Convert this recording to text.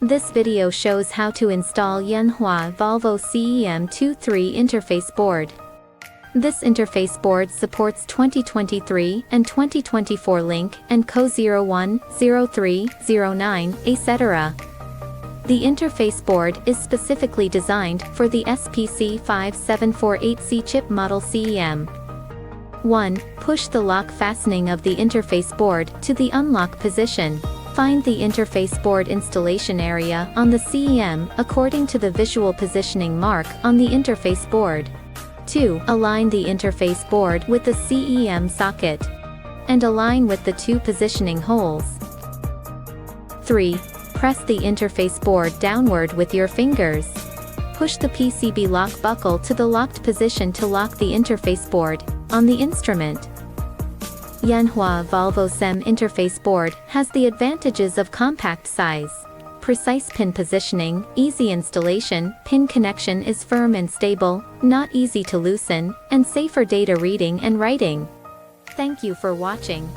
This video shows how to install Yanhua VOLVO-CEM-23 interface board. This interface board supports 2023 and 2024 link and CO01, 03, 09, etc. The interface board is specifically designed for the SPC5748C chip model CEM. 1. Push the lock fastening of the interface board to the unlock position. Find the interface board installation area on the CEM according to the visual positioning mark on the interface board. 2. Align the interface board with the CEM socket and align with the two positioning holes. 3. Press the interface board downward with your fingers. Push the PCB lock buckle to the locked position to lock the interface board on the instrument. Yanhua VOLVO-CEM interface board has the advantages of compact size, precise pin positioning, easy installation, pin connection is firm and stable, not easy to loosen, and safer data reading and writing. Thank you for watching.